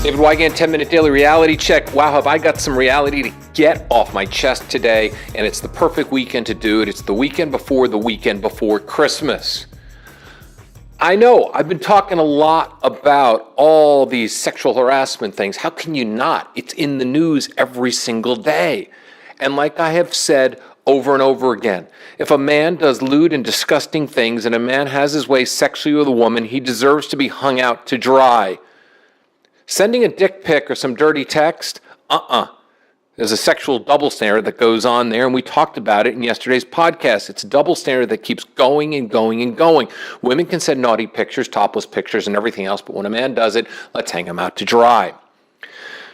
David Wygant, 10-minute daily reality check. Wow, have I got some reality to get off my chest today, and it's the perfect weekend to do it. It's the weekend before Christmas. I know, I've been talking a lot about all these sexual harassment things. How can you not? It's in the news every single day. And like I have said over and over again, if a man does lewd and disgusting things and a man has his way sexually with a woman, he deserves to be hung out to dry. Sending a dick pic or some dirty text, There's a sexual double standard that goes on there, and we talked about it in yesterday's podcast. It's a double standard that keeps going and going and going. Women can send naughty pictures, topless pictures, and everything else, but when a man does it, let's hang him out to dry.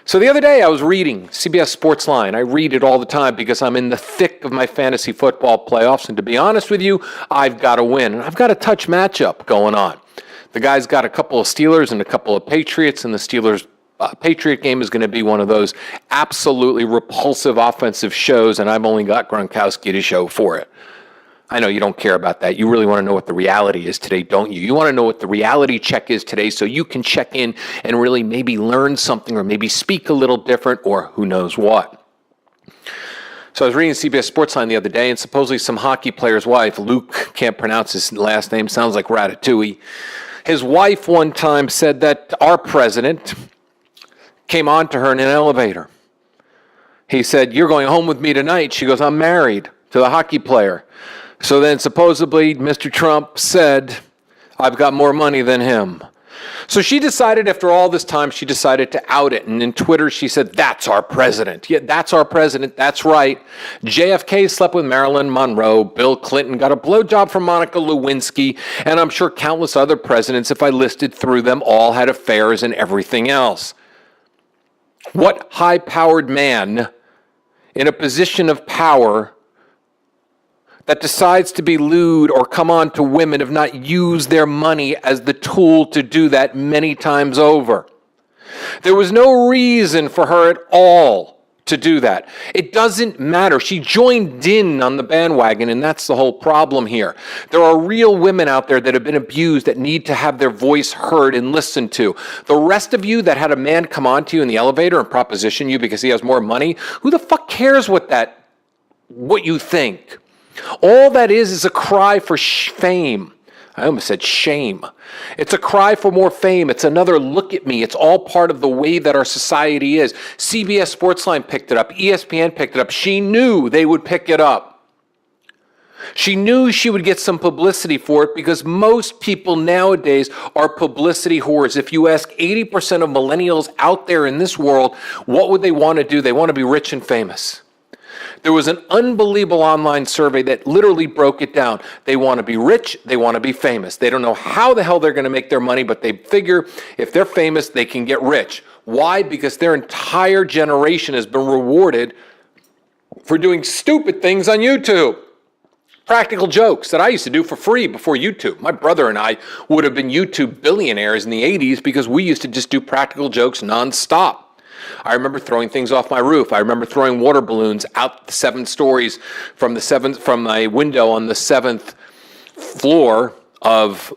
So the other day I was reading CBS Sportsline. I read it all the time because I'm in the thick of my fantasy football playoffs, and to be honest with you, I've got to win, and I've got a touch matchup going on. The guy's got a couple of Steelers and a couple of Patriots, and the Steelers Patriot game is going to be one of those absolutely repulsive offensive shows, and I've only got Gronkowski to show for it. I know you don't care about that. You really want to know what the reality is today, don't you? You want to know what the reality check is today so you can check in and really maybe learn something or maybe speak a little different or who knows what. So I was reading CBS Sportsline the other day, and supposedly some hockey player's wife, Luke, can't pronounce his last name, sounds like Ratatouille. His wife one time said that our president came on to her in an elevator. He said, "You're going home with me tonight." She goes, "I'm married to the hockey player." So then supposedly Mr. Trump said, "I've got more money than him." So she decided, after all this time, she decided to out it. And in Twitter, she said, "That's our president." Yeah, that's our president. That's right. JFK slept with Marilyn Monroe. Bill Clinton got a blowjob from Monica Lewinsky. And I'm sure countless other presidents, if I listed through them, all had affairs and everything else. What high-powered man in a position of power that decides to be lewd or come on to women have not used their money as the tool to do that many times over? There was no reason for her at all to do that. It doesn't matter. She joined in on the bandwagon, and that's the whole problem here. There are real women out there that have been abused that need to have their voice heard and listened to. The rest of you that had a man come on to you in the elevator and proposition you because he has more money, who the fuck cares what you think? All that is a cry for fame. I almost said shame. It's a cry for more fame. It's another look at me. It's all part of the way that our society is. CBS Sportsline picked it up. ESPN picked it up. She knew they would pick it up. She knew she would get some publicity for it because most people nowadays are publicity whores. If you ask 80% of millennials out there in this world, what would they want to do? They want to be rich and famous. There was an unbelievable online survey that literally broke it down. They want to be rich, they want to be famous. They don't know how the hell they're going to make their money, but they figure if they're famous, they can get rich. Why? Because their entire generation has been rewarded for doing stupid things on YouTube. Practical jokes that I used to do for free before YouTube. My brother and I would have been YouTube billionaires in the 80s because we used to just do practical jokes nonstop. I remember throwing things off my roof. I remember throwing water balloons out the 7 stories from my window on the 7th floor of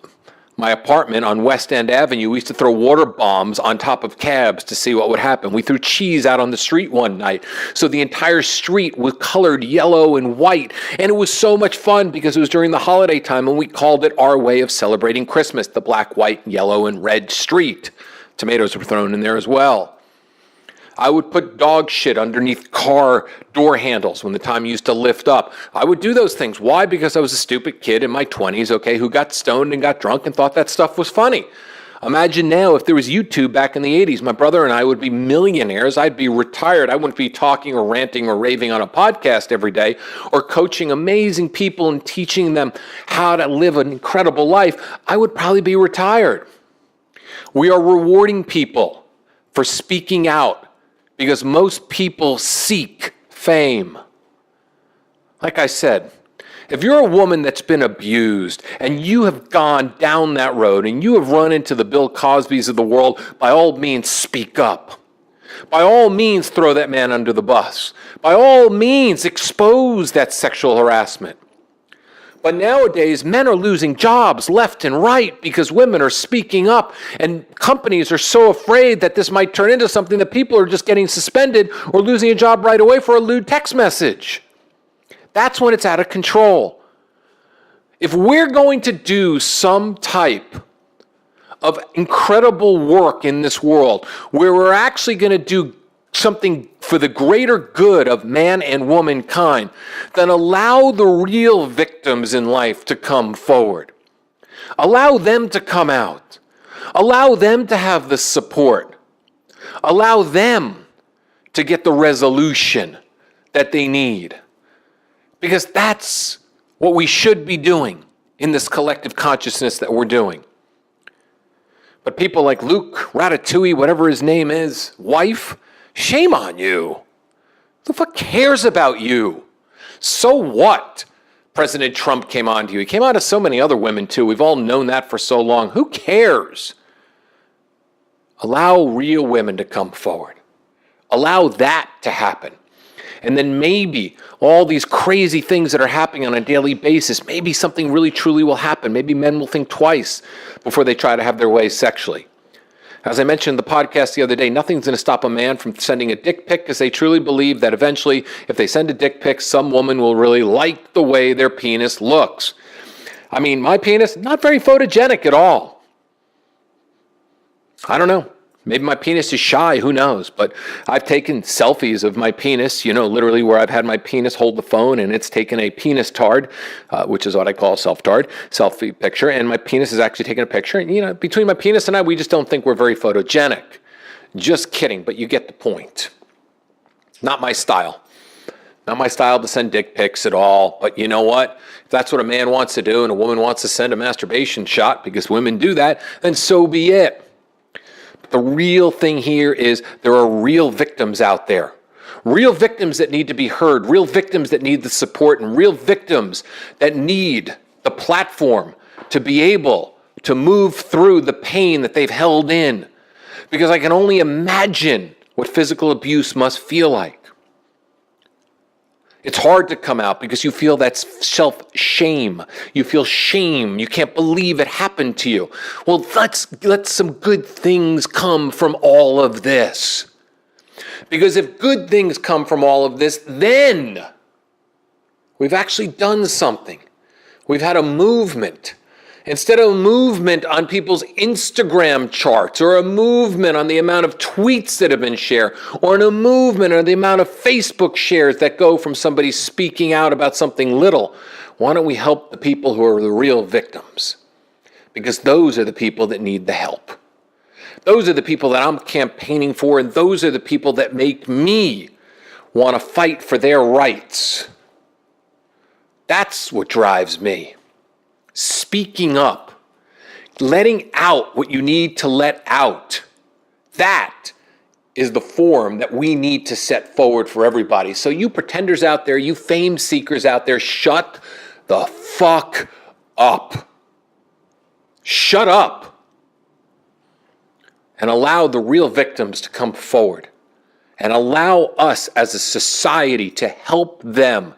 my apartment on West End Avenue. We used to throw water bombs on top of cabs to see what would happen. We threw cheese out on the street one night. So the entire street was colored yellow and white. And it was so much fun because it was during the holiday time, and we called it our way of celebrating Christmas, the black, white, yellow, and red street. Tomatoes were thrown in there as well. I would put dog shit underneath car door handles when the time used to lift up. I would do those things. Why? Because I was a stupid kid in my 20s, who got stoned and got drunk and thought that stuff was funny. Imagine now if there was YouTube back in the 80s, my brother and I would be millionaires. I'd be retired. I wouldn't be talking or ranting or raving on a podcast every day or coaching amazing people and teaching them how to live an incredible life. I would probably be retired. We are rewarding people for speaking out, because most people seek fame. Like I said, if you're a woman that's been abused and you have gone down that road and you have run into the Bill Cosbys of the world, by all means, speak up. By all means, throw that man under the bus. By all means, expose that sexual harassment. But nowadays, men are losing jobs left and right because women are speaking up, and companies are so afraid that this might turn into something that people are just getting suspended or losing a job right away for a lewd text message. That's when it's out of control. If we're going to do some type of incredible work in this world where we're actually going to do something for the greater good of man and womankind, then allow the real victims in life to come forward. Allow them to come out. Allow them to have the support. Allow them to get the resolution that they need. Because that's what we should be doing in this collective consciousness that we're doing. But people like Luke, Ratatouille, whatever his name is, wife, shame on you. Who the fuck cares about you? So what? President Trump came on to you. He came on to so many other women too. We've all known that for so long. Who cares? Allow real women to come forward. Allow that to happen. And then maybe all these crazy things that are happening on a daily basis, maybe something really truly will happen. Maybe men will think twice before they try to have their way sexually. As I mentioned in the podcast the other day, nothing's going to stop a man from sending a dick pic because they truly believe that eventually, if they send a dick pic, some woman will really like the way their penis looks. I mean, my penis, not very photogenic at all. I don't know. Maybe my penis is shy, who knows? But I've taken selfies of my penis, literally where I've had my penis hold the phone and it's taken a penis tard, which is what I call a self-tard, selfie picture. And my penis is actually taking a picture. And, between my penis and I, we just don't think we're very photogenic. Just kidding, but you get the point. Not my style. Not my style to send dick pics at all. But you know what? If that's what a man wants to do and a woman wants to send a masturbation shot, because women do that, then so be it. The real thing here is there are real victims out there. Real victims that need to be heard. Real victims that need the support. And real victims that need the platform to be able to move through the pain that they've held in. Because I can only imagine what physical abuse must feel like. It's hard to come out because you feel that self-shame. You feel shame. You can't believe it happened to you. Well, let some good things come from all of this. Because if good things come from all of this, then we've actually done something. We've had a movement. Instead of a movement on people's Instagram charts, or a movement on the amount of tweets that have been shared, or a movement on the amount of Facebook shares that go from somebody speaking out about something little, why don't we help the people who are the real victims? Because those are the people that need the help. Those are the people that I'm campaigning for, and those are the people that make me want to fight for their rights. That's what drives me. Speaking up, letting out what you need to let out. That is the form that we need to set forward for everybody. So you pretenders out there, you fame seekers out there, shut the fuck up. Shut up. And allow the real victims to come forward. And allow us as a society to help them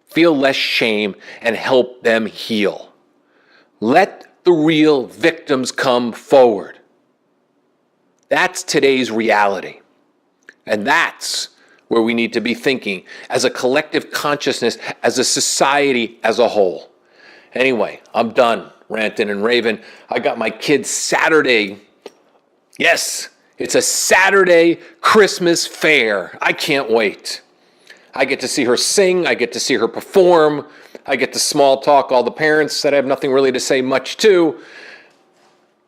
feel less shame and help them heal. Let the real victims come forward. That's today's reality. And that's where we need to be thinking as a collective consciousness, as a society as a whole. Anyway, I'm done ranting and raving. I got my kids Saturday. Yes, it's a Saturday Christmas fair. I can't wait. I get to see her sing. I get to see her perform. I get to small talk all the parents that I have nothing really to say much to,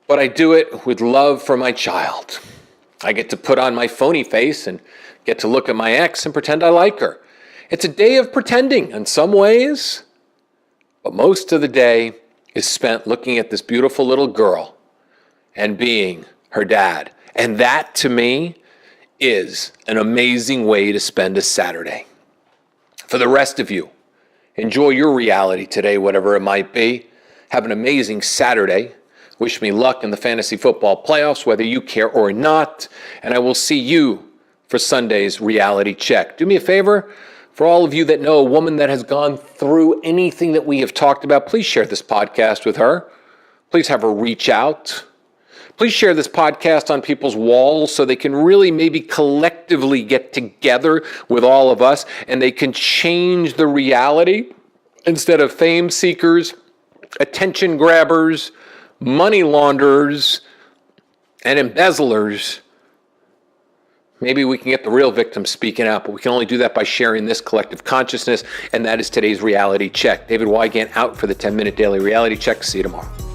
but I do it with love for my child. I get to put on my phony face and get to look at my ex and pretend I like her. It's a day of pretending in some ways, but most of the day is spent looking at this beautiful little girl and being her dad. And that, to me, is an amazing way to spend a Saturday. For the rest of you, enjoy your reality today, whatever it might be. Have an amazing Saturday. Wish me luck in the fantasy football playoffs, whether you care or not. And I will see you for Sunday's reality check. Do me a favor. For all of you that know a woman that has gone through anything that we have talked about, please share this podcast with her. Please have her reach out. Please share this podcast on people's walls so they can really maybe collectively get together with all of us and they can change the reality. Instead of fame seekers, attention grabbers, money launderers, and embezzlers, maybe we can get the real victims speaking out, but we can only do that by sharing this collective consciousness, and that is today's reality check. David Wygant out for the 10-minute daily reality check. See you tomorrow.